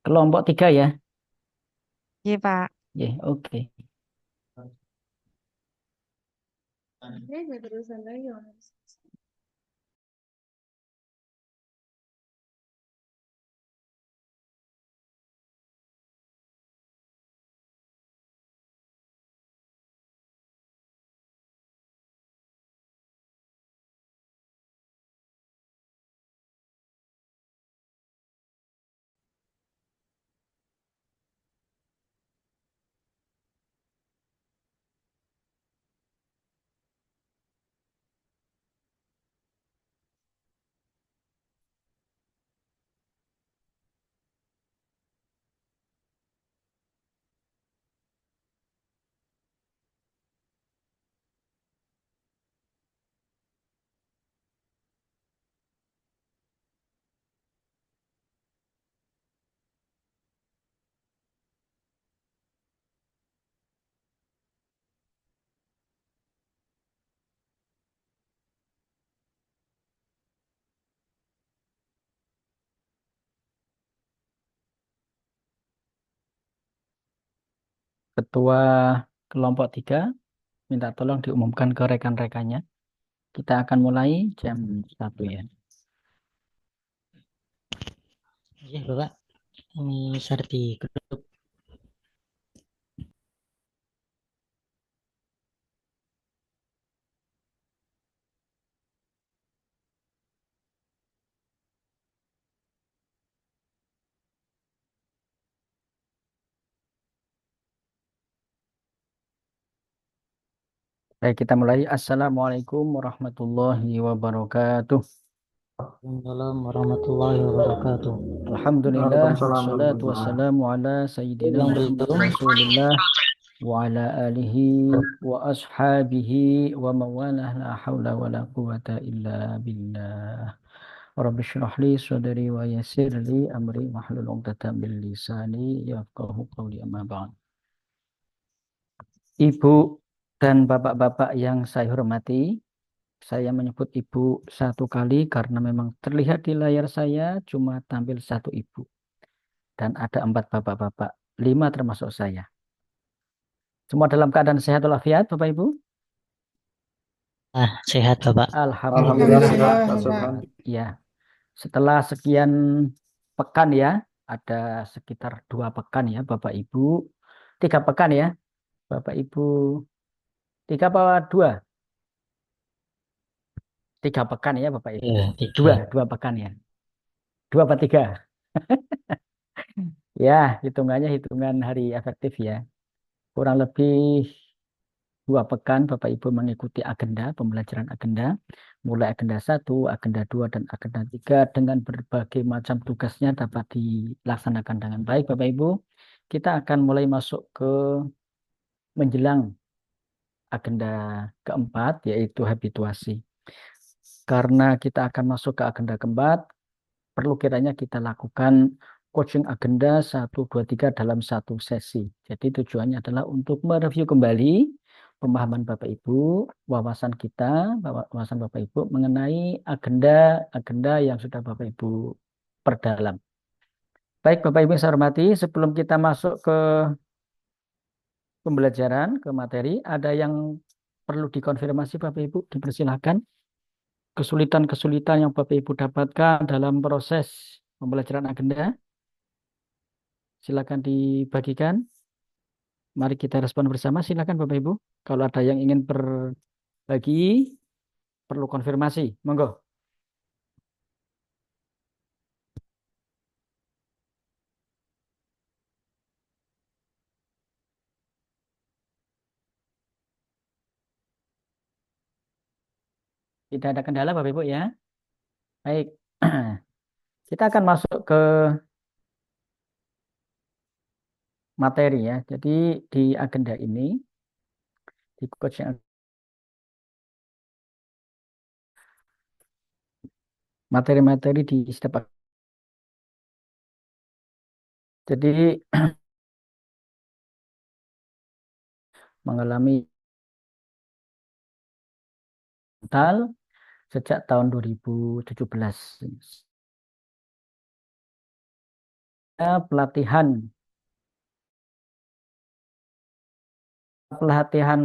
Kelompok tiga ya. Iya, Pak. Ya, oke. Ketua kelompok tiga minta tolong diumumkan ke rekan-rekannya. Kita akan mulai jam 1 ya. Iya, Bapak. Ini share di grup. Baik, kita mulai. Assalamualaikum warahmatullahi wabarakatuh. Waalaikumsalam warahmatullahi wabarakatuh. Alhamdulillah, Waalaikumsalam wassalatu warahmatullahi. wassalamu ala Sayyidina Yang Muhammad belum, Rasulullah wa ala alihi wa ashabihi wa mawalah la hawla wa la quwata illa billah. Rabbi syrah li sadri wa yassir li amri wahlul 'uqdatam min lisani yafqahu qawli amma ba'd. Ibu dan bapak-bapak yang saya hormati, saya menyebut ibu satu kali karena memang terlihat di layar saya cuma tampil satu ibu. Dan ada 4 bapak-bapak, 5 termasuk saya. Semua dalam keadaan sehat walafiat, Bapak Ibu? sehat, Bapak. Alhamdulillah sehat, Pak Alhamdulillah. Subhan. Ya, setelah sekian pekan ya, ada sekitar 2 pekan ya, Bapak Ibu. 3 pekan ya, Bapak Ibu. 3 apa 2? 3 pekan ya, Bapak Ibu. Ya, tiga. 2 pekan ya. 2 apa 3? Ya, hitungannya hitungan hari efektif ya. Kurang lebih 2 pekan Bapak Ibu mengikuti agenda, pembelajaran agenda, mulai agenda 1, agenda 2, dan agenda 3 dengan berbagai macam tugasnya dapat dilaksanakan dengan baik Bapak Ibu. Kita akan mulai masuk ke menjelang agenda keempat yaitu habituasi. Karena kita akan masuk ke agenda keempat, perlu kiranya kita lakukan coaching agenda 1, 2, 3 dalam satu sesi. Jadi tujuannya adalah untuk mereview kembali pemahaman Bapak Ibu, wawasan kita, wawasan Bapak Ibu mengenai agenda-agenda yang sudah Bapak Ibu perdalam. Baik Bapak Ibu yang saya hormati, sebelum kita masuk ke pembelajaran, ke materi, ada yang perlu dikonfirmasi Bapak Ibu, dipersilahkan. Kesulitan-kesulitan yang Bapak Ibu dapatkan dalam proses pembelajaran agenda, silakan dibagikan. Mari kita respon bersama. Silakan Bapak Ibu. Kalau ada yang ingin berbagi, perlu konfirmasi. Monggo. Tidak ada kendala Bapak Ibu ya. Baik. Kita akan masuk ke materi ya. Jadi di agenda ini, di coaching materi-materi di setiap. Jadi mengalami mental sejak tahun 2017. pelatihan pelatihan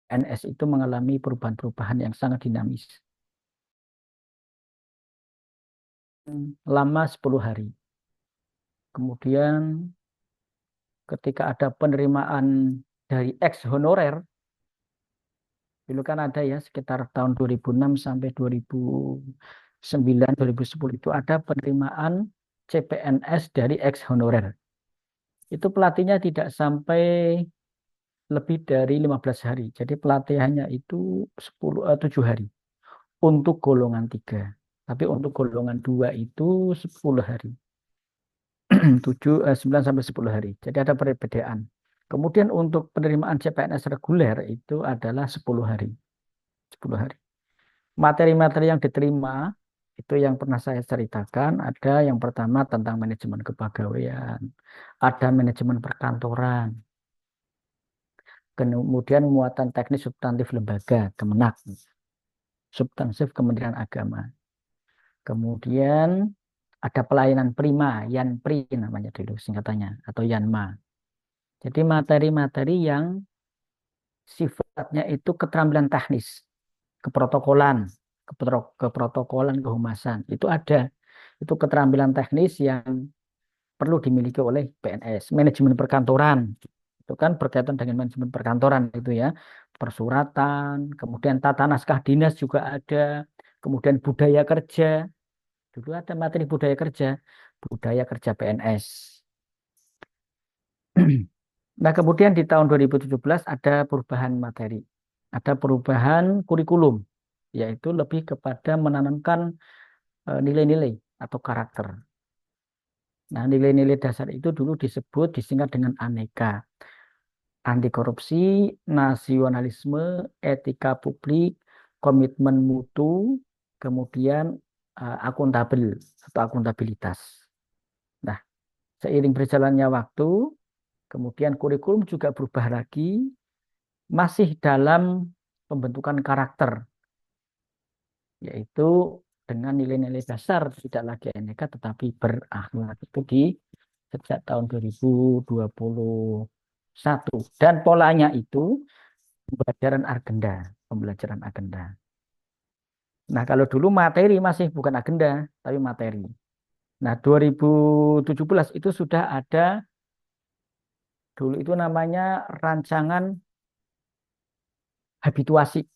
NS itu mengalami perubahan-perubahan yang sangat dinamis. Lama 10 hari. Kemudian ketika ada penerimaan dari ex honorer, dulu kan ada ya sekitar tahun 2006 sampai 2009, 2010 itu ada penerimaan CPNS dari ex honorer. Itu pelatihnya tidak sampai lebih dari 15 hari. Jadi pelatihannya itu 7 hari untuk golongan 3. Tapi untuk golongan 2 itu 10 hari. 9 sampai 10 hari. Jadi ada perbedaan. Kemudian untuk penerimaan CPNS reguler itu adalah 10 hari. 10 hari. Materi-materi yang diterima itu yang pernah saya ceritakan, ada yang pertama tentang manajemen kepegawaian, ada manajemen perkantoran, kemudian muatan teknis substantif lembaga, Kemenak, substansif Kementerian Agama. Kemudian ada pelayanan prima, Yanpri namanya dulu singkatannya, atau Yanma. Jadi materi-materi yang sifatnya itu keterampilan teknis, keprotokolan, keprotokolan, kehumasan. Itu ada. Itu keterampilan teknis yang perlu dimiliki oleh PNS. Manajemen perkantoran. Itu kan berkaitan dengan manajemen perkantoran itu ya. Persuratan, kemudian tata naskah dinas juga ada. Kemudian budaya kerja. Dulu ada materi budaya kerja. Budaya kerja PNS. Nah, kemudian di tahun 2017 ada perubahan materi. Ada perubahan kurikulum, yaitu lebih kepada menanamkan nilai-nilai atau karakter. Nah, nilai-nilai dasar itu dulu disingkat dengan aneka. Anti korupsi, nasionalisme, etika publik, komitmen mutu, kemudian akuntabel atau akuntabilitas. Nah, seiring berjalannya waktu, kemudian kurikulum juga berubah lagi, masih dalam pembentukan karakter, yaitu dengan nilai-nilai dasar tidak lagi aneka tetapi berakhlak. Itu di sejak tahun 2021 dan polanya itu pembelajaran agenda. Nah, kalau dulu materi masih bukan agenda tapi materi. Nah, 2017 itu sudah ada, dulu itu namanya rancangan habituasi.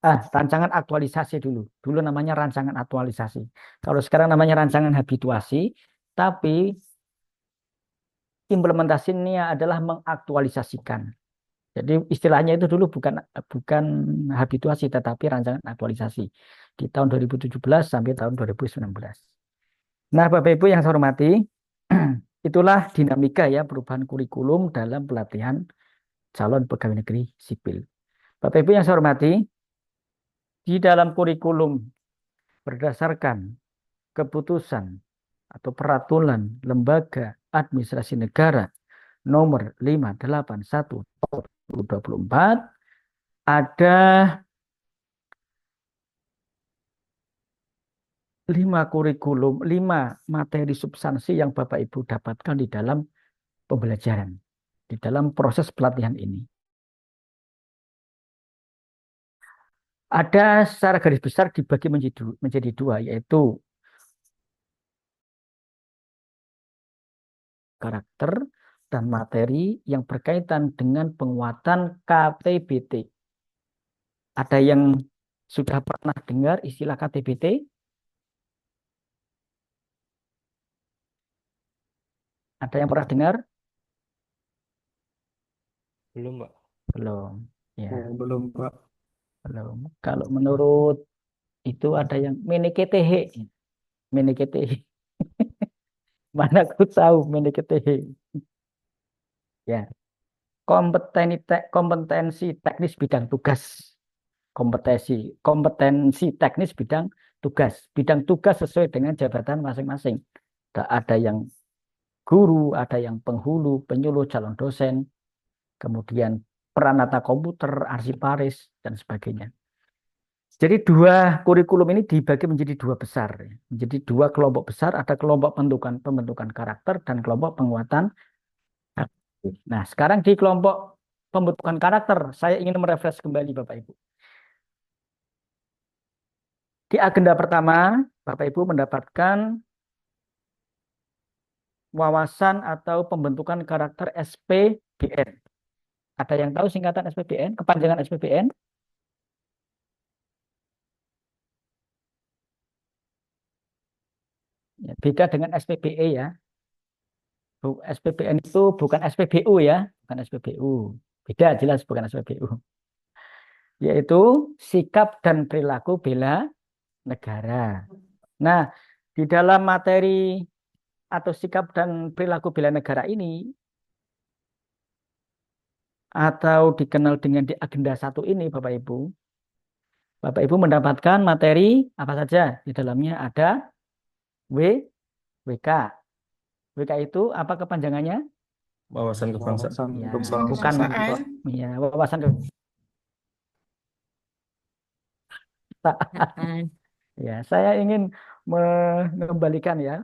Rancangan aktualisasi dulu. Dulu namanya rancangan aktualisasi. Kalau sekarang namanya rancangan habituasi, tapi implementasinya adalah mengaktualisasikan. Jadi istilahnya itu dulu bukan bukan habituasi tetapi rancangan aktualisasi di tahun 2017 sampai tahun 2019. Nah, Bapak Ibu yang saya hormati, itulah dinamika ya perubahan kurikulum dalam pelatihan calon pegawai negeri sipil. Bapak Ibu yang saya hormati, di dalam kurikulum berdasarkan keputusan atau peraturan lembaga administrasi negara nomor 581 tahun 2024 ada 5 materi substansi yang Bapak Ibu dapatkan di dalam pembelajaran, di dalam proses pelatihan ini. Ada secara garis besar dibagi menjadi 2, yaitu karakter dan materi yang berkaitan dengan penguatan KTBT. Ada yang sudah pernah dengar istilah KTBT? Ada yang pernah dengar? Belum, Pak. Belum. Ya, Belum, Pak. belum. Kalau menurut itu ada yang meneketehe. Meneketehe. Mana aku tahu meneketehe. Ya, kompetensi teknis bidang tugas. Kompetensi teknis bidang tugas. Bidang tugas sesuai dengan jabatan masing-masing. Ada yang guru, ada yang penghulu, penyuluh, calon dosen, kemudian peranata komputer, arsiparis, dan sebagainya. Jadi dua kurikulum ini dibagi menjadi dua besar. Menjadi dua kelompok besar, ada kelompok pembentukan karakter dan kelompok penguatan karakter. Nah, sekarang di kelompok pembentukan karakter, saya ingin merefresh kembali Bapak Ibu. Di agenda pertama, Bapak Ibu mendapatkan wawasan atau pembentukan karakter SPBN. Ada yang tahu singkatan SPBN, kepanjangan SPBN? Ya, beda dengan SPBE ya. SPBN itu bukan SPBU ya, bukan SPBU. Beda jelas bukan SPBU. Yaitu sikap dan perilaku bela negara. Nah, di dalam materi atau sikap dan perilaku bela negara ini atau dikenal dengan di agenda 1 ini Bapak Ibu. Bapak Ibu mendapatkan materi apa saja? Di dalamnya ada WK. WK itu apa kepanjangannya? Wawasan kebangsaan. Ya, Kebangsaan. bukan ya, wawasan kebangsaan. Ya, saya ingin mengembalikan ya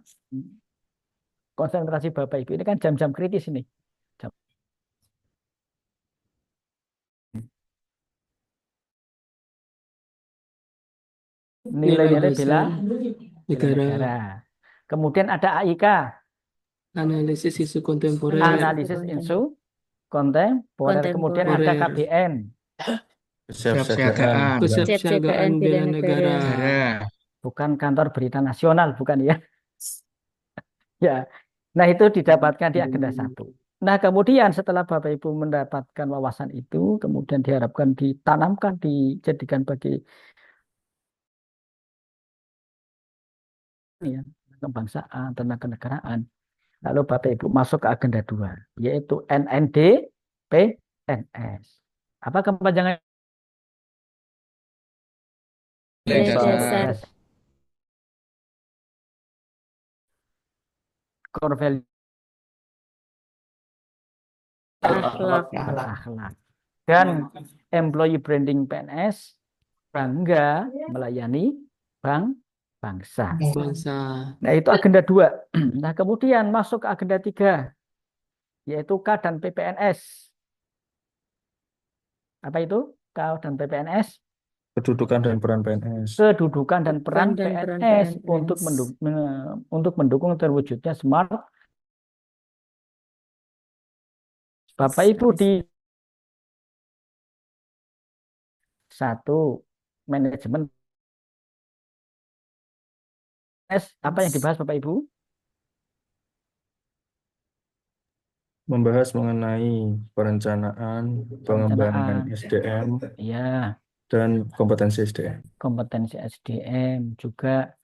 konsentrasi Bapak Ibu. Ini kan jam-jam kritis ini. Nilai-nilai bela negara. Kemudian ada AIK, Analisis isu kontemporer. analisis isu kontemporer. Kemudian ada KBN, Kesiapsiagaan. Kesiapsiagaan bela negara. bukan kantor berita nasional, bukan ya. Ya. Nah, itu didapatkan di agenda 1. Nah, kemudian setelah Bapak Ibu mendapatkan wawasan itu, kemudian diharapkan ditanamkan, dijadikan bagi ya, kebangsaan, tentang kenegaraan. Lalu Bapak Ibu masuk ke agenda 2, yaitu NND PNS. Apa kepanjangan? Dasar. Core value Akhlak. akhlak. Dan employee branding PNS bangga melayani bangsa. Bangsa. Nah, itu agenda 2. Nah, kemudian masuk ke agenda 3, yaitu K dan PPNS. Apa itu? K dan PPNS? Kedudukan dan peran PNS. Kedudukan dan peran Dan peran PNS PNS. untuk mendukung terwujudnya smart. Bapak Ibu di 1 manajemen PNS, apa yang dibahas Bapak Ibu? Membahas mengenai perencanaan, pengembangan SDM, Ya, dan kompetensi SDM. kompetensi SDM juga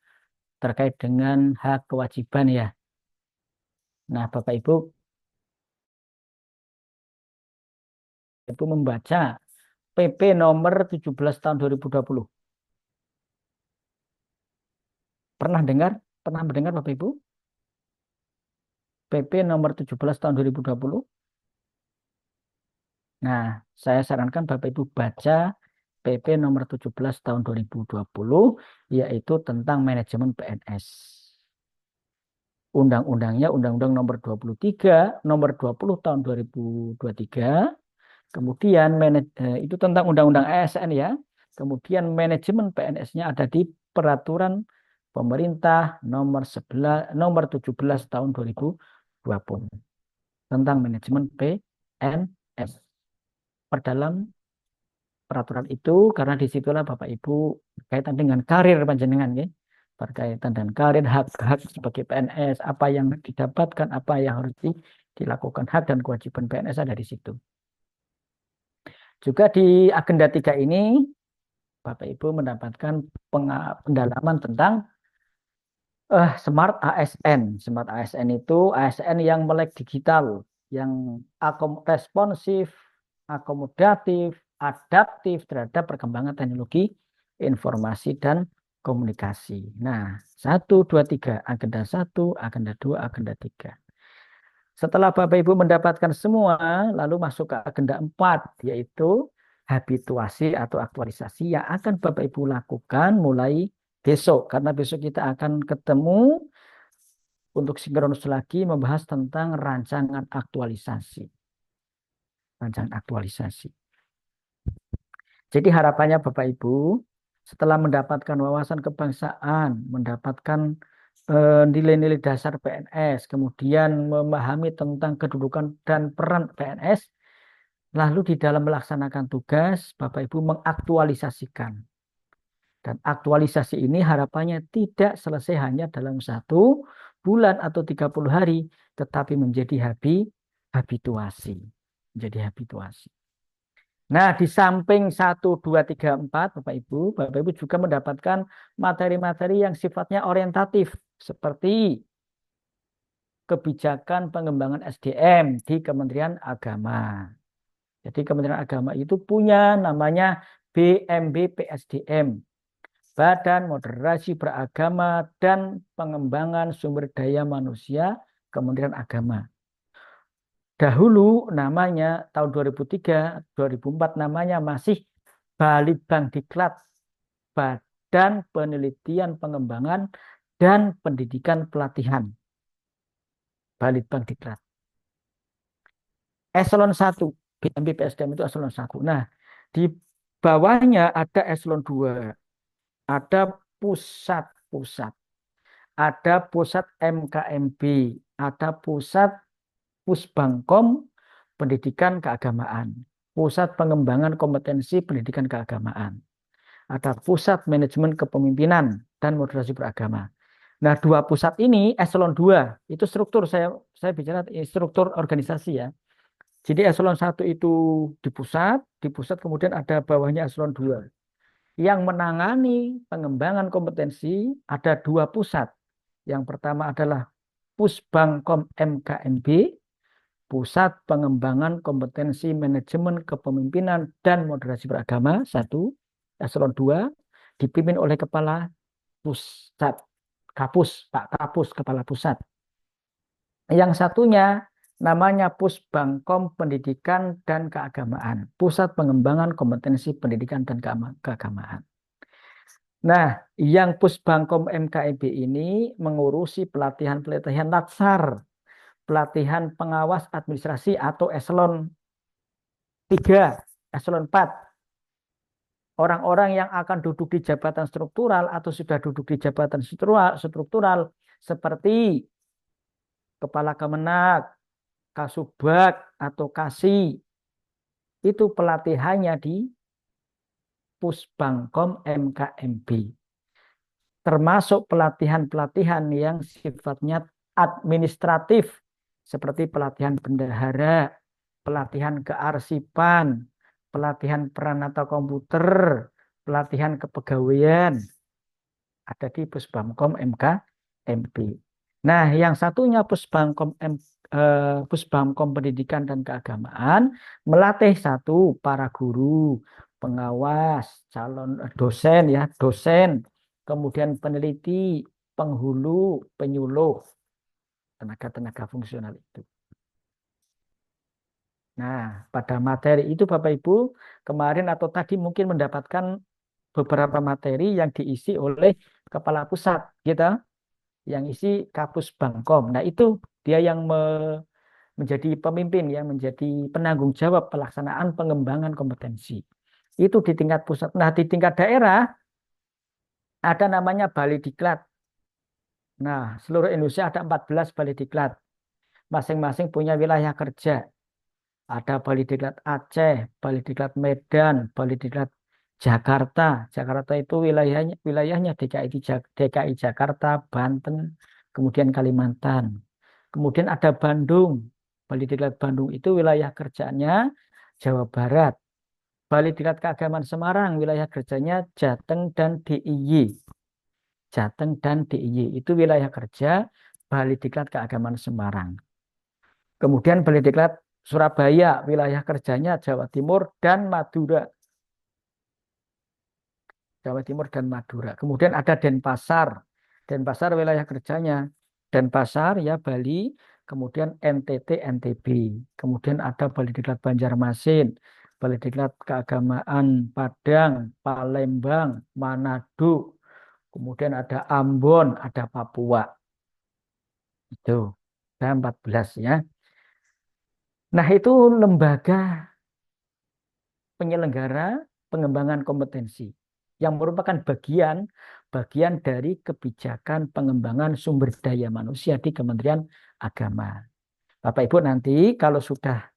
terkait dengan hak kewajiban ya. Nah, Bapak Ibu membaca PP nomor 17 tahun 2020. Pernah mendengar Bapak Ibu? PP nomor 17 tahun 2020. Nah, saya sarankan Bapak Ibu baca PP nomor 17 tahun 2020, yaitu tentang manajemen PNS. Undang-undangnya Undang-Undang nomor 23, nomor 20 tahun 2023. Kemudian itu tentang Undang-Undang ASN ya. Kemudian manajemen PNS-nya ada di Peraturan Pemerintah nomor 17 tahun 2020 tentang manajemen PNS. Perdalam peraturan itu karena disitulah Bapak Ibu berkaitan dengan karir panjenengan ya. Berkaitan dan karir, hak-hak sebagai PNS, apa yang didapatkan, apa yang harus dilakukan, hak dan kewajiban PNS ada di situ. Juga di agenda 3 ini Bapak Ibu mendapatkan pendalaman tentang Smart ASN. Smart ASN itu ASN yang melek digital, yang responsif, akomodatif, adaptif terhadap perkembangan teknologi informasi dan komunikasi. Nah, 1, 2, 3. Agenda 1, agenda 2, agenda 3. Setelah Bapak Ibu mendapatkan semua, lalu masuk ke agenda 4, yaitu habituasi atau aktualisasi yang akan Bapak Ibu lakukan mulai besok. Karena besok kita akan ketemu untuk sinkronus lagi membahas tentang rancangan aktualisasi. Rancangan aktualisasi. Jadi harapannya Bapak Ibu, setelah mendapatkan wawasan kebangsaan, mendapatkan nilai-nilai dasar PNS, kemudian memahami tentang kedudukan dan peran PNS, lalu di dalam melaksanakan tugas, Bapak Ibu mengaktualisasikan. Dan aktualisasi ini harapannya tidak selesai hanya dalam 1 bulan atau 30 hari, tetapi menjadi habituasi. Menjadi habituasi. Nah, di samping 1, 2, 3, 4, Bapak Ibu juga mendapatkan materi-materi yang sifatnya orientatif, seperti kebijakan pengembangan SDM di Kementerian Agama. Jadi Kementerian Agama itu punya namanya BMB PSDM, Badan Moderasi Beragama dan Pengembangan Sumber Daya Manusia Kementerian Agama. Dahulu namanya tahun 2003, 2004 namanya masih Balitbangdiklat, Badan Penelitian Pengembangan dan Pendidikan Pelatihan. Balitbangdiklat. Eselon 1, BMB PSDM itu eselon 1. Nah, di bawahnya ada eselon 2. Ada pusat-pusat. Ada pusat MKMB, ada pusat Pusbangkom Pendidikan Keagamaan, Pusat Pengembangan Kompetensi Pendidikan Keagamaan, ada Pusat Manajemen Kepemimpinan dan Moderasi Beragama. Nah, 2 pusat ini eselon 2 itu struktur, saya bicara struktur organisasi ya. Jadi eselon 1 itu di pusat kemudian ada bawahnya eselon 2. Yang menangani pengembangan kompetensi ada 2 pusat. Yang pertama adalah Pusbangkom MKMB, Pusat Pengembangan Kompetensi Manajemen Kepemimpinan dan Moderasi Beragama 1, eselon 2, dipimpin oleh Kepala Pusat, Kapus, Pak Kapus, Kepala Pusat. Yang satunya namanya Pusbangkom Pendidikan dan Keagamaan, Pusat Pengembangan Kompetensi Pendidikan dan Keagamaan. Nah, yang Pusbangkom MKIB ini mengurusi pelatihan-pelatihan latsar, pelatihan pengawas administrasi atau eselon 3, eselon 4. Orang-orang yang akan duduk di jabatan struktural atau sudah duduk di jabatan struktural seperti Kepala Kemenak, Kasubag atau Kasi, itu pelatihannya di Pusbangkom MKMB. Termasuk pelatihan-pelatihan yang sifatnya administratif, seperti pelatihan bendahara, pelatihan kearsipan, pelatihan peranata komputer, pelatihan kepegawaian, ada di Pusbangkom MKMB. Nah, yang satunya Pusbangkom Pendidikan dan Keagamaan melatih 1 para guru, pengawas, calon dosen ya, dosen, kemudian peneliti, penghulu, penyuluh, tenaga-tenaga fungsional itu. Nah, pada materi itu Bapak Ibu kemarin atau tadi mungkin mendapatkan beberapa materi yang diisi oleh kepala pusat, gitu, yang isi Kapus Bangkom. Nah, itu dia yang menjadi pemimpin ya, menjadi penanggung jawab pelaksanaan pengembangan kompetensi. Itu di tingkat pusat. Nah, di tingkat daerah ada namanya Balidiklat. Nah, seluruh Indonesia ada 14 Balidiklat. Masing-masing punya wilayah kerja. Ada Balidiklat Aceh, Balidiklat Medan, Balidiklat Jakarta. Jakarta itu wilayahnya DKI Jakarta, Banten, kemudian Kalimantan. Kemudian ada Bandung. Balidiklat Bandung itu wilayah kerjanya Jawa Barat. Balidiklat Keagamaan Semarang wilayah kerjanya Jateng dan DIY. Jateng dan DIY itu wilayah kerja Balidiklat Keagamaan Semarang. Kemudian Balidiklat Surabaya wilayah kerjanya Jawa Timur dan Madura. Jawa Timur dan Madura. Kemudian ada Denpasar. Denpasar wilayah kerjanya Denpasar ya Bali, kemudian NTT NTB. Kemudian ada Balidiklat Banjarmasin, Balai Diklat Keagamaan Padang, Palembang, Manado, kemudian ada Ambon, ada Papua. Itu. Ada 14 ya. Nah, itu lembaga penyelenggara pengembangan kompetensi yang merupakan bagian dari kebijakan pengembangan sumber daya manusia di Kementerian Agama. Bapak Ibu nanti kalau sudah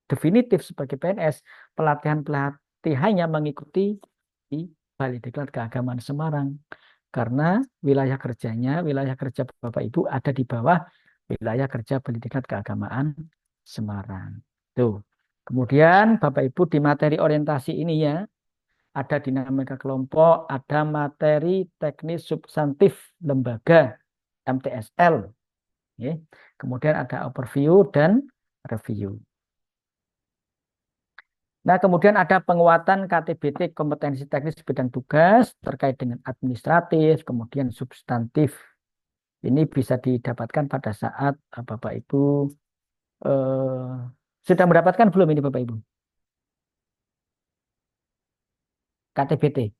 definitif sebagai PNS, pelatihannya mengikuti di Balai Diklat Keagamaan Semarang. Karena wilayah kerja Bapak Ibu ada di bawah wilayah kerja Balai Diklat Keagamaan Semarang. Tuh. Kemudian Bapak Ibu di materi orientasi ini ya, ada dinamika kelompok, ada materi teknis substantif lembaga MTSL. Ya. Kemudian ada overview dan review. Nah, kemudian ada penguatan KTBT kompetensi teknis bidang tugas terkait dengan administratif, kemudian substantif. Ini bisa didapatkan pada saat Bapak Ibu sudah mendapatkan belum ini Bapak Ibu? KTBT.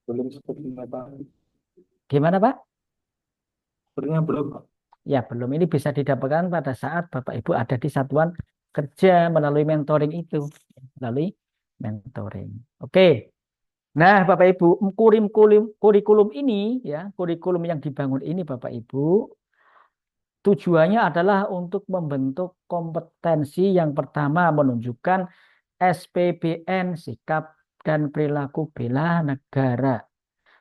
Belum sepertinya Pak. Gimana Pak? Sepertinya belum Pak. Ya, belum. Ini bisa didapatkan pada saat Bapak Ibu ada di satuan kerja melalui mentoring itu. Melalui mentoring. Oke. Nah, Bapak Ibu, kurikulum ini ya, kurikulum yang dibangun ini Bapak Ibu, tujuannya adalah untuk membentuk kompetensi yang pertama menunjukkan SPBN, sikap dan perilaku bela negara,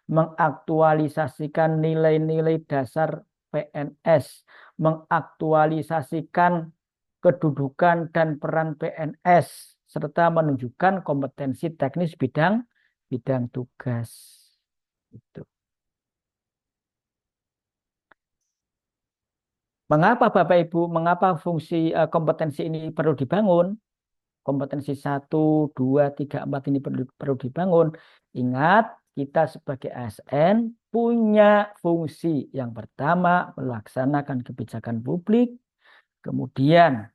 mengaktualisasikan nilai-nilai dasar PNS, mengaktualisasikan kedudukan dan peran PNS, serta menunjukkan kompetensi teknis bidang tugas. Itu. Mengapa Bapak Ibu, mengapa fungsi kompetensi ini perlu dibangun? Kompetensi 1, 2, 3, 4 ini perlu dibangun. Ingat, kita sebagai ASN punya fungsi yang pertama melaksanakan kebijakan publik, kemudian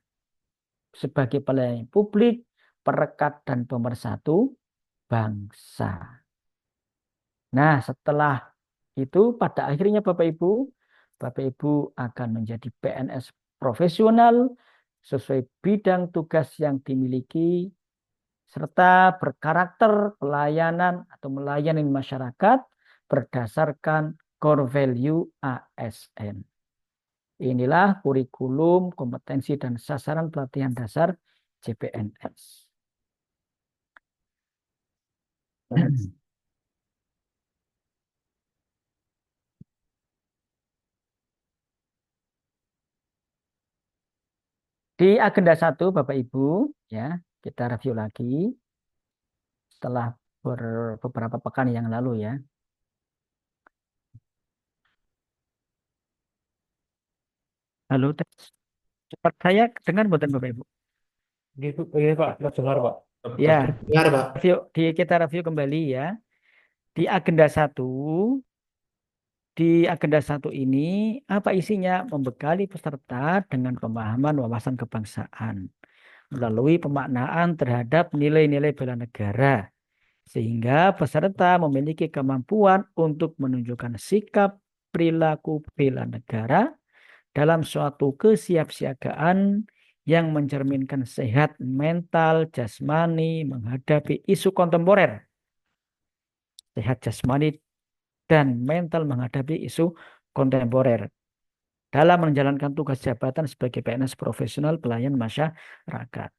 sebagai pelayan publik, perekat dan pemersatu bangsa. Nah, setelah itu pada akhirnya Bapak Ibu akan menjadi PNS profesional sesuai bidang tugas yang dimiliki serta berkarakter pelayanan atau melayani masyarakat berdasarkan core value ASN. Inilah kurikulum, kompetensi, dan sasaran pelatihan dasar CPNS. Di agenda 1 Bapak Ibu, ya, kita review lagi setelah beberapa pekan yang lalu ya. Halo, cepat saya dengar buatan Bapak Ibu. Gitu, iya Pak, dengar Pak. Ya, Dengar, Pak. kita review kembali ya. Di agenda 1 ini apa isinya? Membekali peserta dengan pemahaman wawasan kebangsaan melalui pemaknaan terhadap nilai-nilai bela negara sehingga peserta memiliki kemampuan untuk menunjukkan sikap perilaku bela negara dalam suatu kesiapsiagaan yang mencerminkan sehat mental jasmani menghadapi isu kontemporer. Sehat jasmani dan mental menghadapi isu kontemporer dalam menjalankan tugas jabatan sebagai PNS profesional pelayan masyarakat.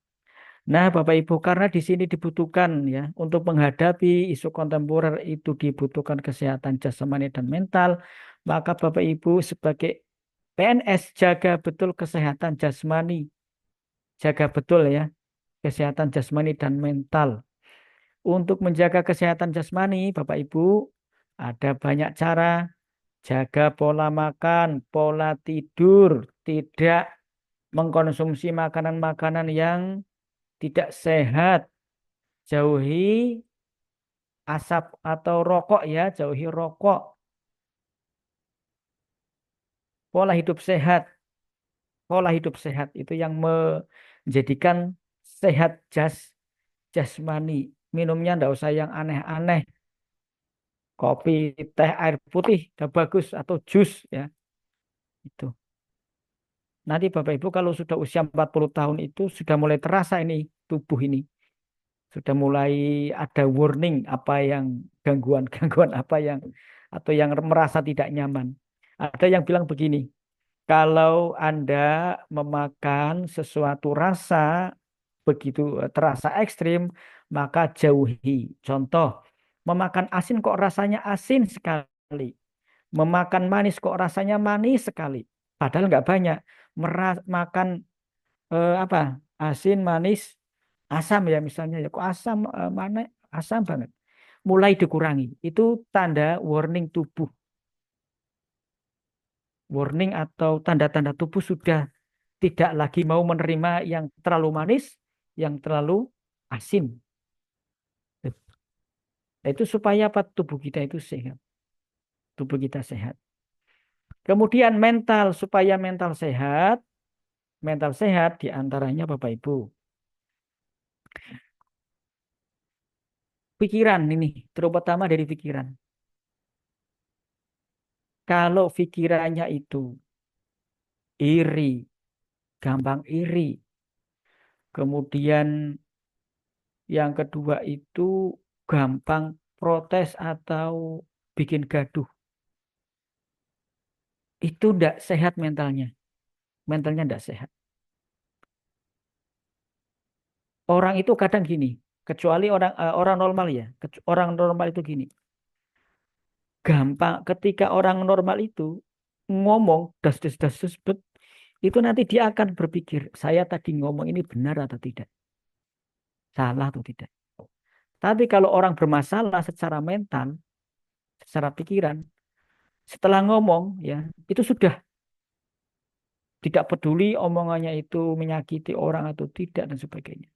Nah, Bapak Ibu, karena di sini dibutuhkan ya untuk menghadapi isu kontemporer itu dibutuhkan kesehatan jasmani dan mental, maka Bapak Ibu sebagai PNS jaga betul kesehatan jasmani, jaga betul ya kesehatan jasmani dan mental. Untuk menjaga kesehatan jasmani, Bapak Ibu, ada banyak cara. Jaga pola makan, pola tidur, tidak mengkonsumsi makanan-makanan yang tidak sehat. Jauhi asap atau rokok ya, jauhi rokok. Pola hidup sehat itu yang menjadikan sehat jasmani. Minumnya ndak usah yang aneh-aneh. Kopi, teh, air putih udah bagus atau jus ya. Itu. Nanti Bapak Ibu kalau sudah usia 40 tahun itu sudah mulai terasa ini tubuh ini. Sudah mulai ada warning apa yang gangguan-gangguan apa yang atau yang merasa tidak nyaman. Ada yang bilang begini, kalau Anda memakan sesuatu rasa begitu terasa ekstrim, maka jauhi. Contoh, memakan asin kok rasanya asin sekali. Memakan manis kok rasanya manis sekali. Padahal nggak banyak. Makan apa? Asin, manis, asam ya misalnya. Ya kok asam mana asam banget. Mulai dikurangi. Itu tanda warning tubuh. Warning atau tanda-tanda tubuh sudah tidak lagi mau menerima yang terlalu manis, yang terlalu asin. Itu supaya apa? Tubuh kita itu sehat. Tubuh kita sehat. Kemudian mental, supaya mental sehat diantaranya Bapak Ibu. Pikiran ini, terutama dari pikiran. Kalau pikirannya itu iri, gampang iri. Kemudian yang kedua itu gampang protes atau bikin gaduh. Itu tidak sehat mentalnya. Mentalnya tidak sehat. Orang itu kadang gini, kecuali orang normal ya. Orang normal itu gini. Gampang ketika orang normal itu ngomong das bet, itu nanti dia akan berpikir, saya tadi ngomong ini benar atau tidak? Salah atau tidak? Tapi kalau orang bermasalah secara mental, secara pikiran, setelah ngomong ya, itu sudah tidak peduli omongannya itu menyakiti orang atau tidak dan sebagainya.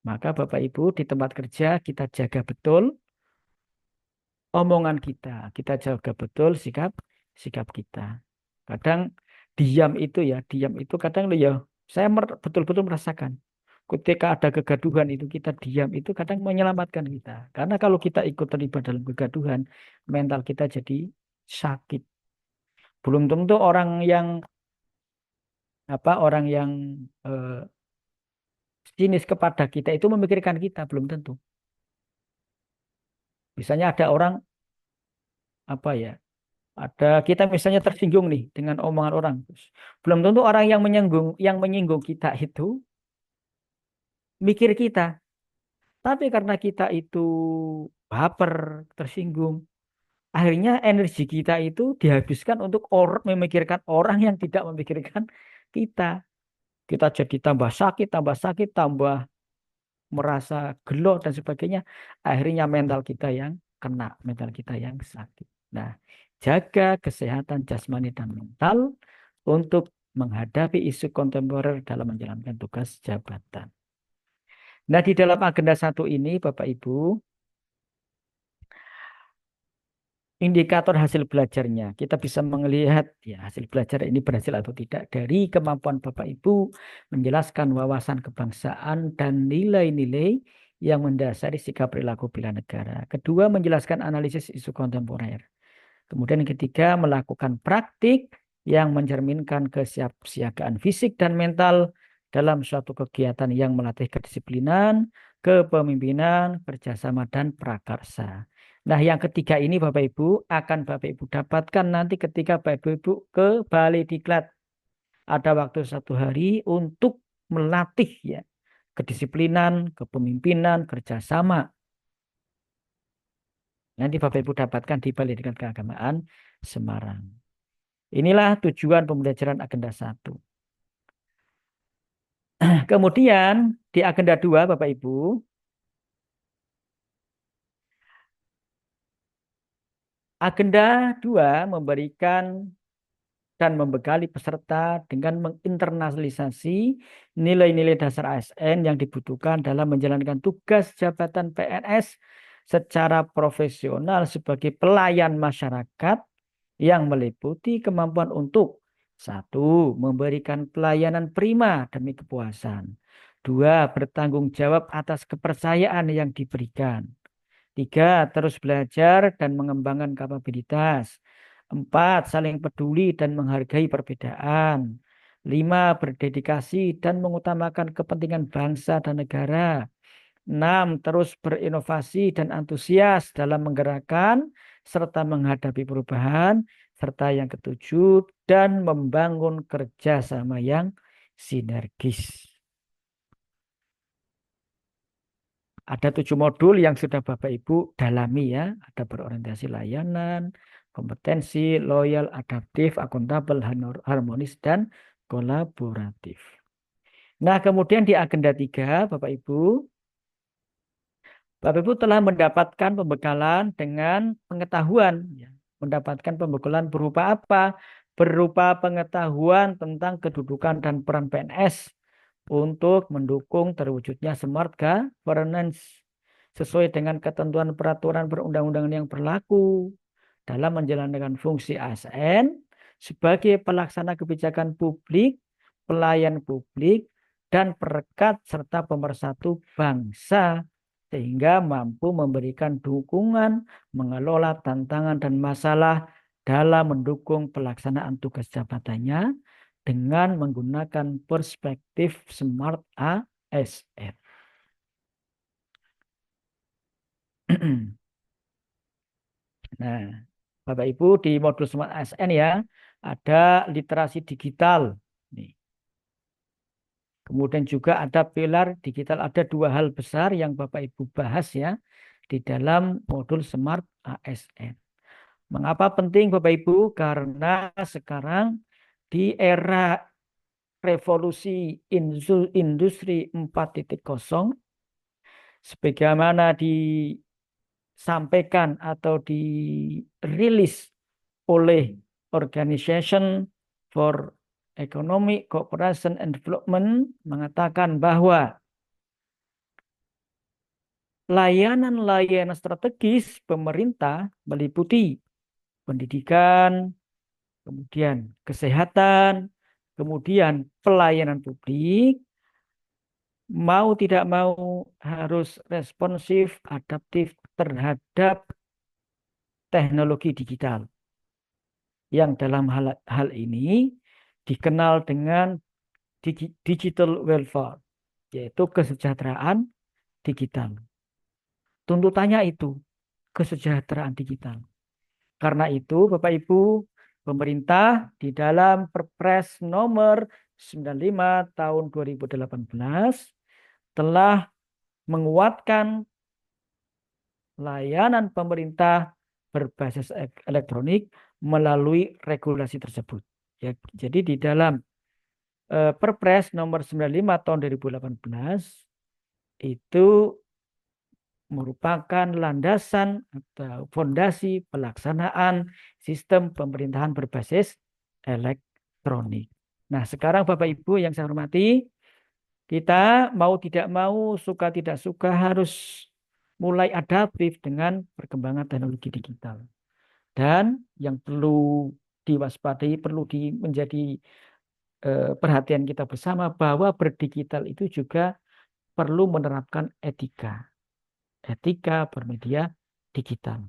Maka Bapak Ibu di tempat kerja kita jaga betul omongan kita. Kita jaga betul sikap kita. Kadang diam itu kadang ya saya betul-betul merasakan. Ketika ada kegaduhan itu kita diam itu kadang menyelamatkan kita. Karena kalau kita ikut terlibat dalam kegaduhan, mental kita jadi sakit. Belum tentu orang yang eh, sinis kepada kita itu memikirkan kita, belum tentu. Misalnya ada orang apa ya? Ada kita misalnya tersinggung nih dengan omongan orang. Belum tentu orang yang menyinggung kita itu mikir kita. Tapi karena kita itu baper, tersinggung, akhirnya energi kita itu dihabiskan untuk memikirkan orang yang tidak memikirkan kita. Kita jadi tambah sakit, tambah merasa gelo dan sebagainya. Akhirnya mental kita yang kena, mental kita yang sakit. Nah, jaga kesehatan jasmani dan mental untuk menghadapi isu kontemporer dalam menjalankan tugas jabatan. Nah, di dalam agenda 1 ini, Bapak Ibu, indikator hasil belajarnya. Kita bisa melihat ya hasil belajar ini berhasil atau tidak dari kemampuan Bapak Ibu menjelaskan wawasan kebangsaan dan nilai-nilai yang mendasari sikap perilaku bela negara. Kedua, menjelaskan analisis isu kontemporer. Kemudian yang ketiga, melakukan praktik yang mencerminkan kesiapsiagaan fisik dan mental dalam suatu kegiatan yang melatih kedisiplinan, kepemimpinan, kerjasama, dan prakarsa. Nah, yang ketiga ini Bapak Ibu akan Bapak Ibu dapatkan nanti ketika Bapak Ibu ke Balai Diklat. Ada waktu 1 hari untuk melatih ya kedisiplinan, kepemimpinan, kerjasama. Nanti Bapak Ibu dapatkan di Balai Diklat Keagamaan Semarang. Inilah tujuan pembelajaran agenda 1. Kemudian di agenda 2 Bapak Ibu, agenda 2 memberikan dan membekali peserta dengan menginternalisasi nilai-nilai dasar ASN yang dibutuhkan dalam menjalankan tugas jabatan PNS secara profesional sebagai pelayan masyarakat yang meliputi kemampuan untuk 1. Memberikan pelayanan prima demi kepuasan. 2, bertanggung jawab atas kepercayaan yang diberikan. 3, terus belajar dan mengembangkan kapabilitas. 4, saling peduli dan menghargai perbedaan. 5, berdedikasi dan mengutamakan kepentingan bangsa dan negara. 6, terus berinovasi dan antusias dalam menggerakkan serta menghadapi perubahan. Serta yang ketujuh, dan membangun kerjasama yang sinergis. Ada 7 modul yang sudah Bapak Ibu dalami ya. Ada berorientasi layanan, kompetensi, loyal, adaptif, akuntabel, harmonis, dan kolaboratif. Nah, kemudian di agenda 3, Bapak Ibu telah mendapatkan pembekalan dengan pengetahuan. Ya. Mendapatkan pembekalan berupa apa? Berupa pengetahuan tentang kedudukan dan peran PNS untuk mendukung terwujudnya smart governance sesuai dengan ketentuan peraturan perundang-undangan yang berlaku dalam menjalankan fungsi ASN sebagai pelaksana kebijakan publik, pelayan publik, dan perekat serta pemersatu bangsa sehingga mampu memberikan dukungan, mengelola tantangan dan masalah dalam mendukung pelaksanaan tugas jabatannya dengan menggunakan perspektif Smart ASN. Nah, Bapak Ibu di modul Smart ASN ya, ada literasi digital. Nih. Kemudian juga ada pilar digital, ada 2 hal besar yang Bapak Ibu bahas ya di dalam modul Smart ASN. Mengapa penting Bapak Ibu? Karena sekarang di era revolusi industri 4.0 sebagaimana disampaikan atau dirilis oleh Organization for Economic Cooperation and Development mengatakan bahwa layanan-layanan strategis pemerintah meliputi pendidikan, kemudian kesehatan, kemudian pelayanan publik, mau tidak mau harus responsif, adaptif terhadap teknologi digital. Yang dalam hal ini dikenal dengan digital welfare, yaitu kesejahteraan digital. Tuntutannya itu kesejahteraan digital. Karena itu Bapak Ibu, pemerintah di dalam Perpres nomor 95 tahun 2018 telah menguatkan layanan pemerintah berbasis elektronik melalui regulasi tersebut. Ya, jadi di dalam Perpres nomor 95 tahun 2018 itu merupakan landasan atau fondasi pelaksanaan sistem pemerintahan berbasis elektronik. Nah, sekarang Bapak Ibu yang saya hormati, kita mau tidak mau, suka tidak suka harus mulai adaptif dengan perkembangan teknologi digital. Dan yang perlu diwaspadai, perlu menjadi perhatian kita bersama bahwa berdigital itu juga perlu menerapkan etika bermedia digital.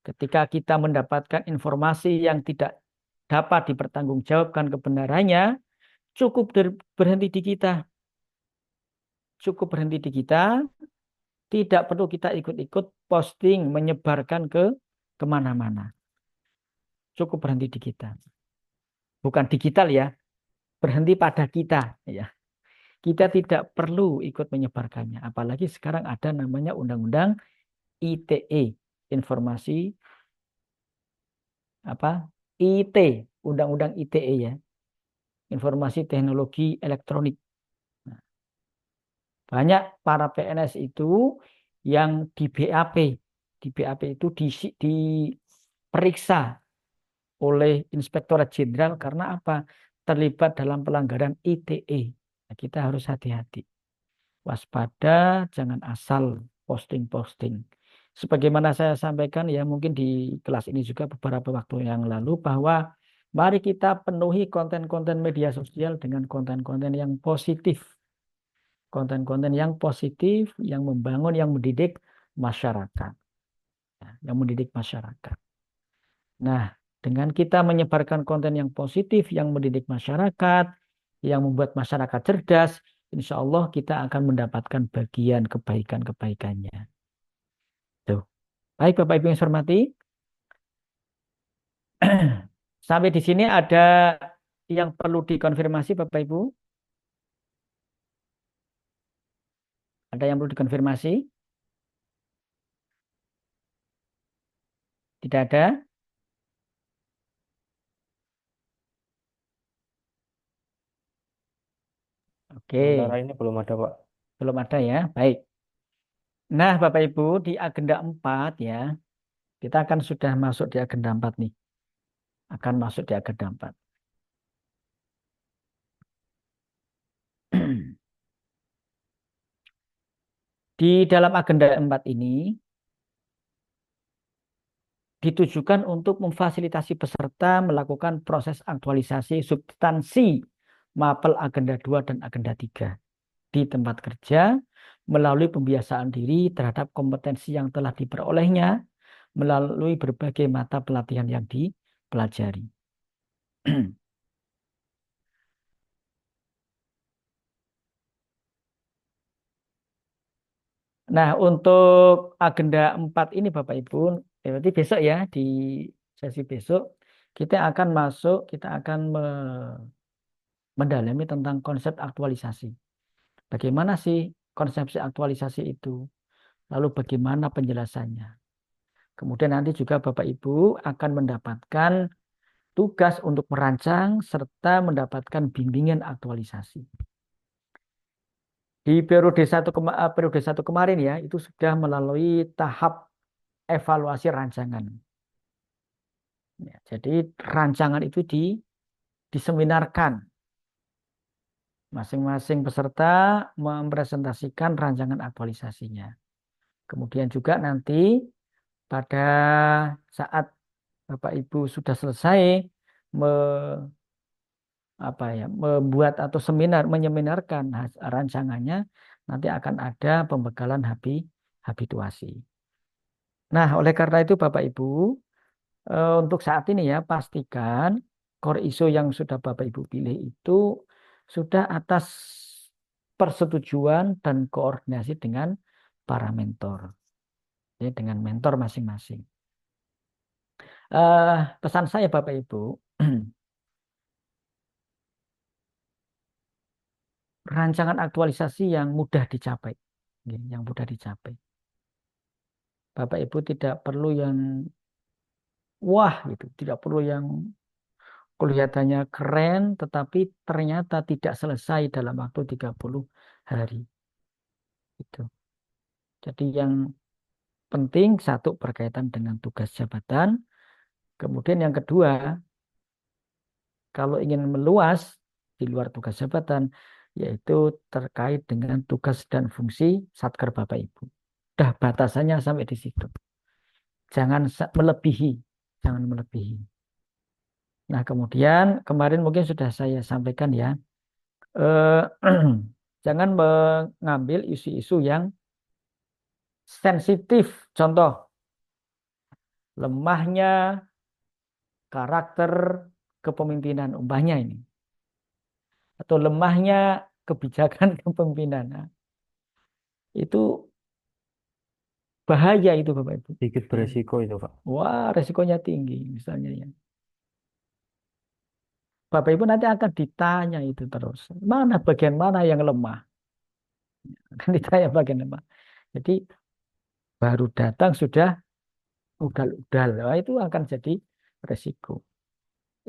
Ketika kita mendapatkan informasi yang tidak dapat dipertanggungjawabkan kebenarannya, cukup berhenti di kita. Cukup berhenti di kita, tidak perlu kita ikut-ikut posting, menyebarkan kemana-mana. Cukup berhenti di kita. Bukan digital ya, berhenti pada kita. Ya. Kita tidak perlu ikut menyebarkannya. Apalagi sekarang ada namanya Undang-Undang ITE, informasi IT, Undang-Undang ITE ya, informasi teknologi elektronik. Nah, banyak para PNS itu yang di BAP itu diperiksa oleh Inspektorat Jenderal karena apa? Terlibat dalam pelanggaran ITE. Nah, kita harus hati-hati, waspada, jangan asal posting-posting. Sebagaimana saya sampaikan ya mungkin di kelas ini juga beberapa waktu yang lalu bahwa mari kita penuhi konten-konten media sosial dengan konten-konten yang positif, konten-konten yang positif, yang membangun, yang mendidik masyarakat. Ya, yang mendidik masyarakat. Nah, dengan kita menyebarkan konten yang positif, yang mendidik masyarakat, yang membuat masyarakat cerdas, insya Allah kita akan mendapatkan bagian kebaikan-kebaikannya. Tuh. Baik, Bapak Ibu yang saya hormati. Sampai di sini ada yang perlu dikonfirmasi, Bapak Ibu? Ada yang perlu dikonfirmasi? Tidak ada? Oke, Sementara ini belum ada, Pak. belum ada ya. Baik. Nah, Bapak Ibu, di agenda 4 ya, kita akan sudah masuk di agenda 4 nih. Akan masuk di agenda 4. Di dalam agenda 4 ini ditujukan untuk memfasilitasi peserta melakukan proses aktualisasi substansi mapel agenda 2 dan agenda 3 di tempat kerja melalui pembiasaan diri terhadap kompetensi yang telah diperolehnya melalui berbagai mata pelatihan yang dipelajari. Nah, untuk agenda 4 ini Bapak Ibu, berarti besok ya, di sesi besok, kita akan mendalami tentang konsep aktualisasi. Bagaimana sih konsepsi aktualisasi itu? Lalu bagaimana penjelasannya? Kemudian nanti juga Bapak Ibu akan mendapatkan tugas untuk merancang serta mendapatkan bimbingan aktualisasi. Di periode 1 kemarin ya, itu sudah melalui tahap evaluasi rancangan. Ya, jadi rancangan itu diseminarkan. Masing-masing peserta mempresentasikan rancangan aktualisasinya. Kemudian juga nanti pada saat Bapak Ibu sudah selesai membuat atau menyeminarkan rancangannya, nanti akan ada pembekalan habituasi. Nah, oleh karena itu Bapak Ibu, untuk saat ini ya pastikan core issue yang sudah Bapak Ibu pilih itu sudah atas persetujuan dan koordinasi dengan para mentor, ya, dengan mentor masing-masing. Pesan saya Bapak Ibu, rancangan aktualisasi yang mudah dicapai, ya, yang mudah dicapai. Bapak Ibu tidak perlu yang wah gitu, tidak perlu yang kelihatannya keren tetapi ternyata tidak selesai dalam waktu 30 hari. Itu. Jadi yang penting satu berkaitan dengan tugas jabatan. Kemudian yang kedua, kalau ingin meluas di luar tugas jabatan, yaitu terkait dengan tugas dan fungsi Satker Bapak Ibu. Dah batasannya sampai di situ. Jangan melebihi, jangan melebihi. Nah, kemudian kemarin mungkin sudah saya sampaikan ya, jangan mengambil isu-isu yang sensitif. Contoh, lemahnya karakter kepemimpinan umpamanya ini. Atau lemahnya kebijakan kepemimpinan. Nah, itu bahaya itu Bapak Ibu. Sedikit beresiko itu, Pak. Wah, resikonya tinggi misalnya ya. Bapak Ibu nanti akan ditanya itu terus. Mana bagian mana yang lemah? Akan ditanya bagian lemah. Jadi baru datang sudah udal-udal. Wah, itu akan jadi resiko.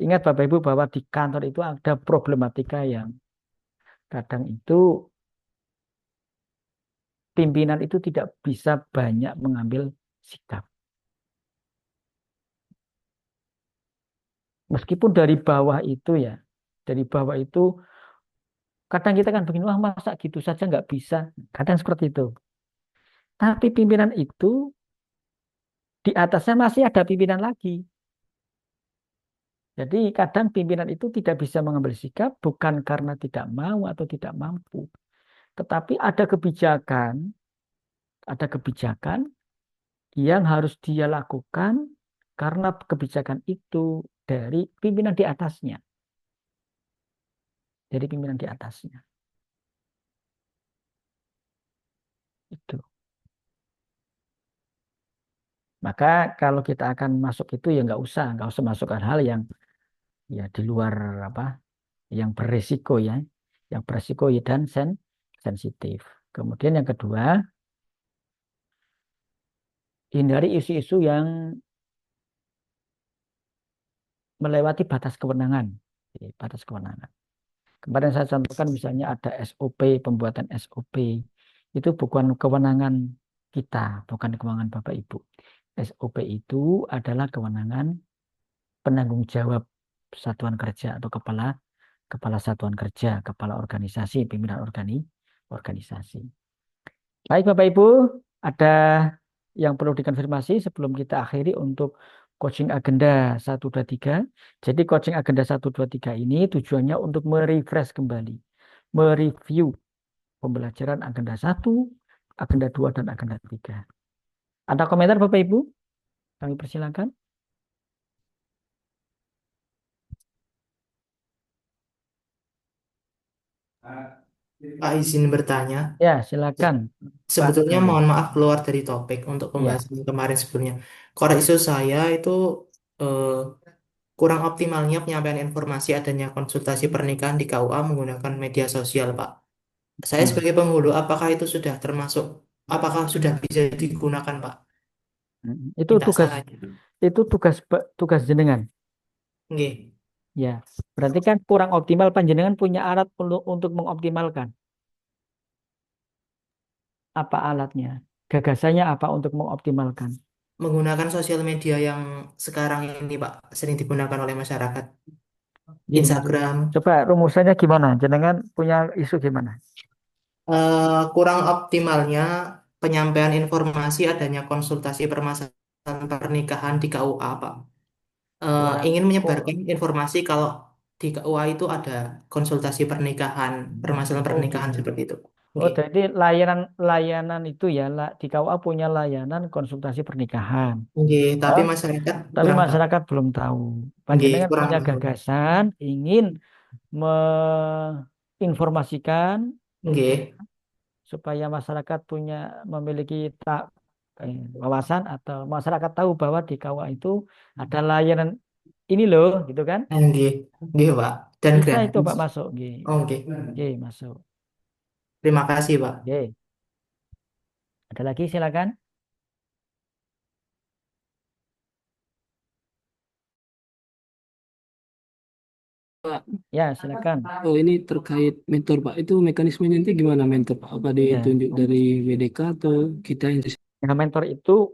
Ingat Bapak Ibu bahwa di kantor itu ada problematika yang kadang itu pimpinan itu tidak bisa banyak mengambil sikap. Meskipun dari bawah itu ya, dari bawah itu kadang kita kan begini, wah masa gitu saja nggak bisa. Kadang seperti itu. Tapi pimpinan itu di atasnya masih ada pimpinan lagi. Jadi kadang pimpinan itu tidak bisa mengambil sikap bukan karena tidak mau atau tidak mampu. Tetapi ada kebijakan yang harus dia lakukan karena kebijakan itu dari pimpinan di atasnya, dari pimpinan di atasnya. Itu. Maka kalau kita akan masuk itu ya nggak usah masukkan hal yang ya di luar apa, yang beresiko ya, yang beresiko ya dan sensitif. Kemudian yang kedua, hindari isu-isu yang melewati batas kewenangan. Batas kewenangan. Kemarin saya contohkan misalnya ada SOP, pembuatan SOP. Itu bukan kewenangan kita, bukan kewenangan Bapak Ibu. SOP itu adalah kewenangan penanggung jawab satuan kerja atau kepala satuan kerja, kepala organisasi, pimpinan organisasi. Baik Bapak Ibu, ada yang perlu dikonfirmasi sebelum kita akhiri untuk coaching agenda 1, 2, 3. Jadi coaching agenda 1, 2, 3 ini tujuannya untuk merefresh kembali, mereview pembelajaran agenda 1, agenda 2, dan agenda 3. Ada komentar Bapak Ibu? Kami persilakan. Pak izin bertanya. Ya, silakan. Sebetulnya Pak. mohon maaf keluar dari topik untuk Ya. pembahasan kemarin sebelumnya. Core isu saya itu eh, kurang optimalnya penyampaian informasi adanya konsultasi pernikahan di KUA menggunakan media sosial, Pak. Saya sebagai penghulu, apakah sudah bisa digunakan, Pak? Itu Minta tugas sarannya. itu tugas jenengan. Nggih. Ya, berarti kan kurang optimal, panjenengan punya alat untuk mengoptimalkan. Apa alatnya? Gagasannya apa untuk mengoptimalkan? Menggunakan sosial media yang sekarang ini, Pak, sering digunakan oleh masyarakat. Ya, Instagram. coba rumusannya gimana? Jenengan punya isu gimana? Kurang optimalnya penyampaian informasi adanya konsultasi permasalahan pernikahan di KUA, Pak. Kurang. Ingin menyebarkan informasi kalau di KUA itu ada konsultasi pernikahan, permasalahan Oh pernikahan gitu. seperti itu. Oh, Nggih. jadi layanan itu ya, di KUA punya layanan konsultasi pernikahan. Nggih, tapi Oh, masyarakat tapi kurang tahu. masyarakat belum tahu. Nggih, Panjenengan kurang punya tahu. gagasan, ingin menginformasikan Nggih, supaya masyarakat memiliki wawasan atau masyarakat tahu bahwa di KUA itu ada layanan ini loh, gitu kan? nggih, nggih, Pak. Dan Bisa itu gratis. Pak masuk, G. Oh, nggih. G masuk. Terima kasih, Pak. G. Ada lagi silakan. Pak, Ya, silakan. oh ini terkait mentor Pak. Itu mekanismenya nanti gimana mentor Pak? Apa Ya. ditunjuk dari WDK atau kita yang Nah, mentor itu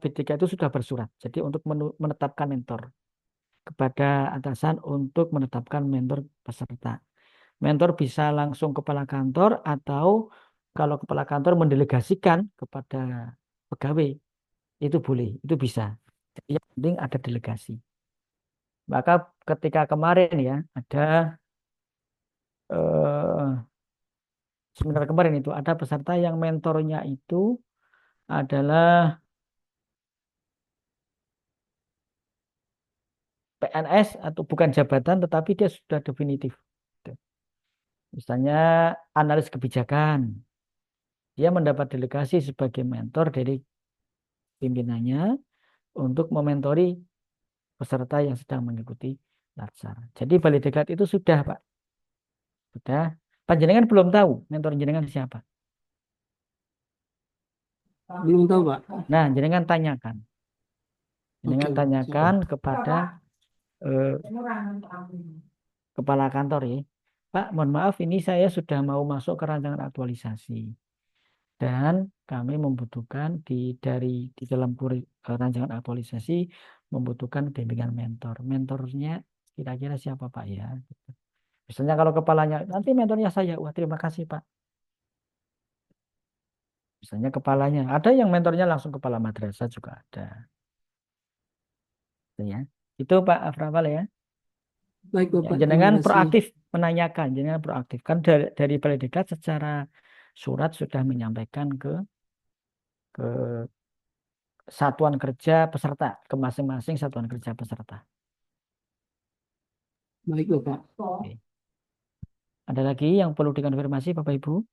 BDK itu sudah bersurat. Jadi untuk menetapkan mentor kepada atasan untuk menetapkan mentor peserta. Mentor bisa langsung kepala kantor atau kalau kepala kantor mendelegasikan kepada pegawai itu boleh, itu bisa. Jadi yang penting ada delegasi. Maka ketika kemarin ya ada eh, seminar kemarin itu ada peserta yang mentornya itu adalah PNS atau bukan jabatan tetapi dia sudah definitif. Misalnya analis kebijakan, dia mendapat delegasi sebagai mentor dari pimpinannya untuk mementori peserta yang sedang mengikuti latsar. Jadi Bali Deklat itu sudah, Pak. Sudah. Panjenengan belum tahu mentor jenengan siapa. belum tahu Pak? Nah, jenengan tanyakan. Oke, Jenengan Pak. tanyakan kepada eh, kepala kantor ya. Pak, mohon maaf ini saya sudah mau masuk ke rancangan aktualisasi. Dan kami membutuhkan di dalam rancangan aktualisasi membutuhkan bimbingan mentor. Mentornya kira-kira siapa Pak ya? Misalnya kalau kepalanya, nanti mentornya saya. Wah, terima kasih Pak. Misalnya kepalanya. Ada yang mentornya langsung kepala madrasah juga ada. Itu ya. Itu Pak Afrawal ya. Baik Ya, Bapak, terima jenengan kasih. proaktif menanyakan, jenengan proaktif kan dari Balai Diklat secara surat sudah menyampaikan ke satuan kerja peserta, ke masing-masing satuan kerja peserta. Baik Bapak. Oke. Ada lagi yang perlu dikonfirmasi Bapak Ibu?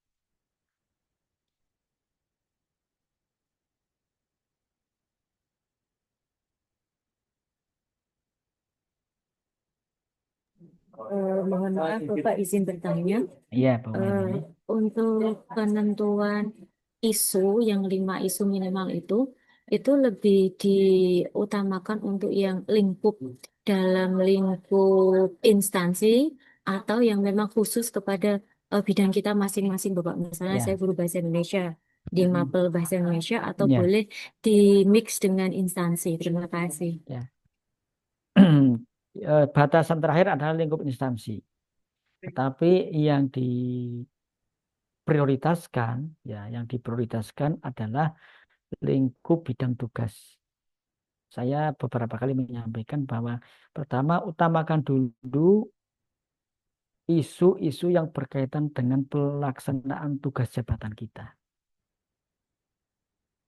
Mohon maaf Bapak izin bertanya. Iya, Bu Eh, Melini. untuk penentuan isu yang 5 isu minimal itu lebih diutamakan untuk yang lingkup dalam lingkup instansi atau yang memang khusus kepada bidang kita masing-masing, Bapak. Misalnya Ya, saya guru bahasa Indonesia di Mapel Bahasa Indonesia atau ya, boleh di mix dengan instansi. Terima kasih. ya. Batasan terakhir adalah lingkup instansi. Tetapi yang diprioritaskan, ya, yang diprioritaskan adalah lingkup bidang tugas. Saya beberapa kali menyampaikan bahwa pertama utamakan dulu isu-isu yang berkaitan dengan pelaksanaan tugas jabatan kita,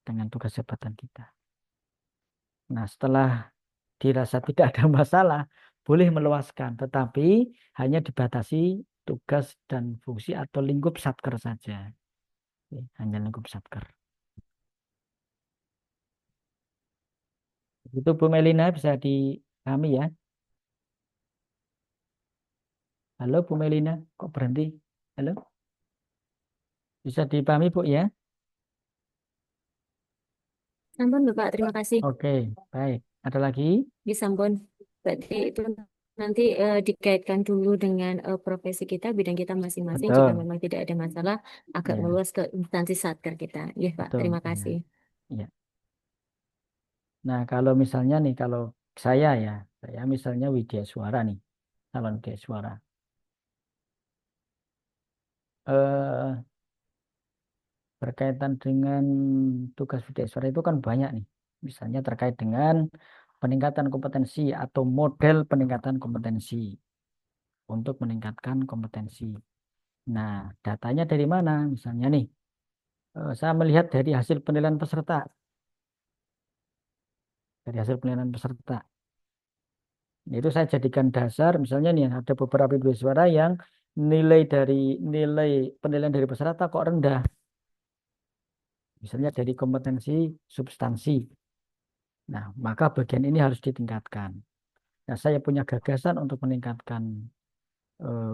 dengan tugas jabatan kita. Nah, setelah dirasa tidak ada masalah, boleh meluaskan, tetapi hanya dibatasi tugas dan fungsi atau lingkup satker saja. Oke, hanya lingkup satker. Itu Bu Melina bisa dipahami ya. Halo Bu Melina, kok berhenti? Halo, bisa dipahami Bu ya? Sampun Bapak, terima kasih. Oke, baik. Ada lagi? Disampun. Berarti itu nanti dikaitkan dulu dengan profesi kita, bidang kita masing-masing. Jika Betul. memang tidak ada masalah, agak Ya, meluas ke instansi satker kita. Ya Pak, betul. terima Ya, kasih. ya. Nah, kalau misalnya nih, kalau saya misalnya Widya Suara nih, calon Widya Suara. Eh, Berkaitan dengan tugas Widya Suara itu kan banyak nih. Misalnya terkait dengan peningkatan kompetensi atau model peningkatan kompetensi untuk meningkatkan kompetensi. Nah, datanya dari mana? Misalnya nih, saya melihat dari hasil penilaian peserta, dari hasil penilaian peserta. Itu saya jadikan dasar, misalnya nih ada beberapa Widya Suara yang nilai penilaian dari peserta kok rendah. Misalnya dari kompetensi substansi. Nah, maka bagian ini harus ditingkatkan. Nah, saya punya gagasan untuk meningkatkan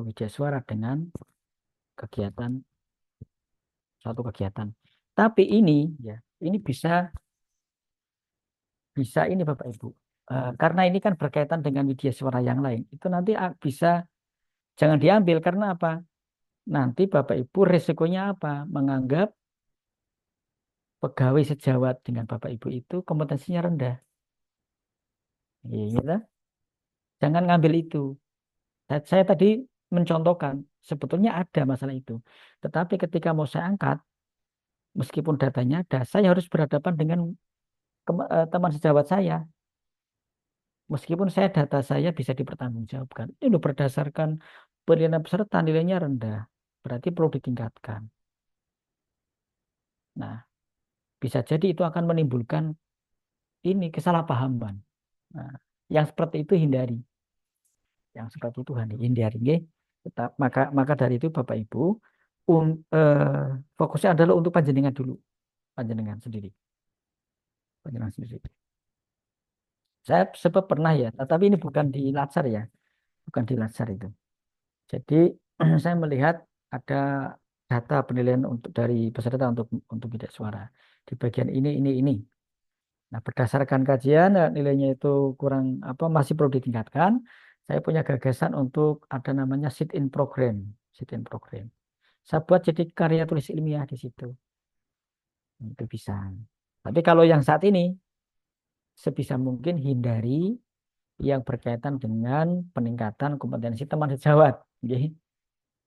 Widya Suara dengan kegiatan suatu kegiatan. Tapi ini ya, ini bisa bisa ini Bapak Ibu. Karena ini kan berkaitan dengan Widya Suara yang lain. Itu nanti bisa jangan diambil karena apa? Nanti Bapak Ibu resikonya apa? Menganggap pegawai sejawat dengan Bapak Ibu itu kompetensinya rendah. Iya, gitu. Jangan ngambil itu. Saya tadi mencontohkan, sebetulnya ada masalah itu. Tetapi ketika mau saya angkat, meskipun datanya ada, saya harus berhadapan dengan teman sejawat saya. Meskipun data saya bisa dipertanggungjawabkan. Ini loh berdasarkan penilaian peserta nilainya rendah. Berarti perlu ditingkatkan. Nah, bisa jadi itu akan menimbulkan ini kesalahpahaman. Nah, yang seperti itu hindari. Yang seperti itu hindari. Nggih. Maka dari itu Bapak Ibu, fokusnya adalah untuk panjenengan dulu. Panjenengan sendiri. Panjenengan sendiri. Saya sebab pernah ya, tapi ini bukan di Latsar ya. Bukan di Latsar itu. Jadi saya melihat ada data penilaian untuk dari peserta untuk bidak suara di bagian ini. Nah, berdasarkan kajian nilainya itu kurang apa masih perlu ditingkatkan. Saya punya gagasan untuk ada namanya sit-in program, sit-in program. Saya buat jadi karya tulis ilmiah di situ. Itu bisa. Tapi kalau yang saat ini sebisa mungkin hindari yang berkaitan dengan peningkatan kompetensi teman sejawat. Nggih.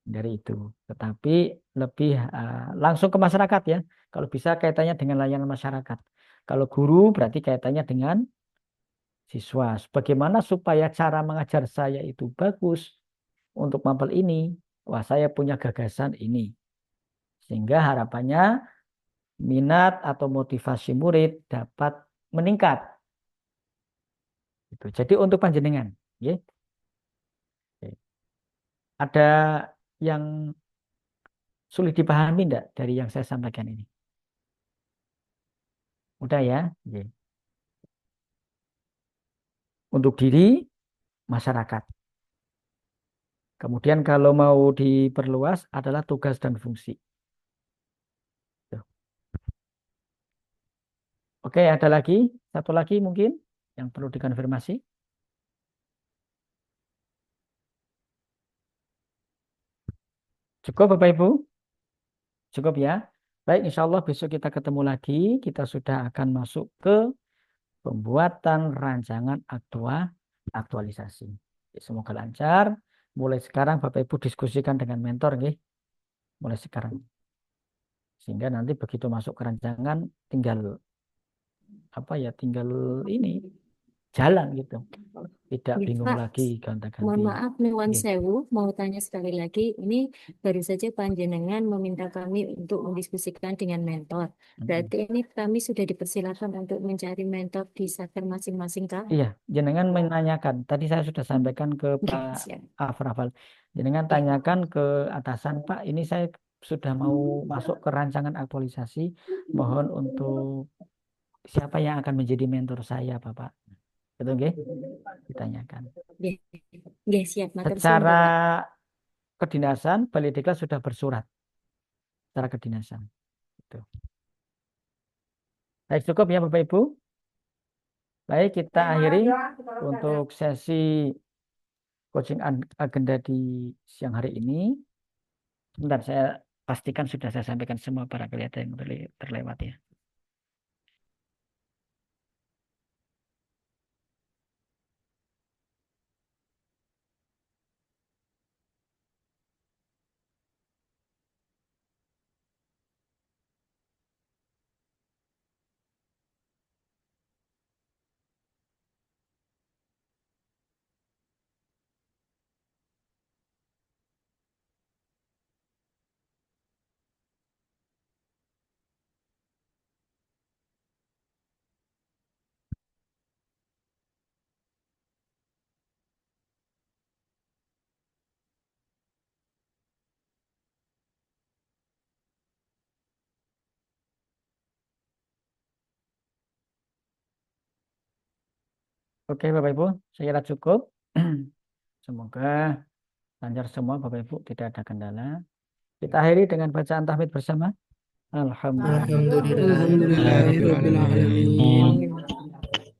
Dari itu. Tetapi lebih langsung ke masyarakat ya. Kalau bisa kaitannya dengan layanan masyarakat. Kalau guru berarti kaitannya dengan siswa. Bagaimana supaya cara mengajar saya itu bagus untuk mapel ini? Wah, saya punya gagasan ini. Sehingga harapannya minat atau motivasi murid dapat meningkat. Gitu. Jadi untuk panjenengan, ya. Oke. Ada yang sulit dipahami enggak dari yang saya sampaikan ini? Udah ya? Oke. Untuk diri masyarakat. Kemudian kalau mau diperluas adalah tugas dan fungsi. Tuh. Oke, ada lagi? Satu lagi mungkin yang perlu dikonfirmasi. Cukup Bapak Ibu? Cukup ya? Baik, insya Allah besok kita ketemu lagi. Kita sudah akan masuk ke pembuatan rancangan aktualisasi. Semoga lancar. Mulai sekarang Bapak Ibu diskusikan dengan mentor, nggih. Mulai sekarang. Sehingga nanti begitu masuk ke rancangan tinggal tinggal ini jalan gitu. Tidak Ya, bingung Pak, lagi gonta-ganti. mohon maaf Nuwun Oke. Sewu, mau tanya sekali lagi. Ini baru saja panjenengan meminta kami untuk mendiskusikan dengan mentor. Berarti ini kami sudah dipersilakan untuk mencari mentor di satker masing-masing, Kak? Iya, jenengan menanyakan. Tadi saya sudah sampaikan ke Oke, Pak siap. Afrafal. Jenengan tanyakan ke atasan, Pak, ini saya sudah mau masuk ke rancangan aktualisasi. Mohon untuk siapa yang akan menjadi mentor saya, Bapak. Betul nggih? Ditanyakan. Oke, oke, siap. Matur suwun, Secara Bapak. kedinasan, Balai Diklat sudah bersurat. Secara kedinasan. Gitu. Baik, cukup ya Bapak Ibu. Baik, kita akhiri untuk sesi coaching agenda di siang hari ini. Sebentar, saya pastikan sudah saya sampaikan semua para kelihatan yang terlewat ya. Oke Bapak Ibu, saya kira cukup. Semoga lancar semua Bapak Ibu, tidak ada kendala. Kita akhiri dengan bacaan tahmid bersama. Alhamdulillah. Alhamdulillahirrabbilalamin.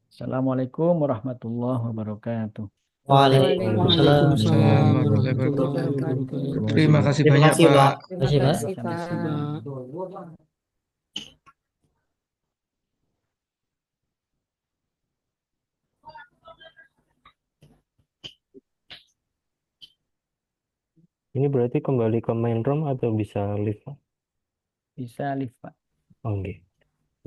Assalamualaikum warahmatullahi wabarakatuh. Waalaikumsalam. Waalaikumsalam warahmatullahi wabarakatuh. Terima kasih Terima banyak, kasih, Pak. Pak. Terima Kasih, Pak. kasih, Sampai Pak. sini. Pak. Ini berarti kembali ke main room atau bisa live, Pak? Bisa live Pak. Oh, nggih.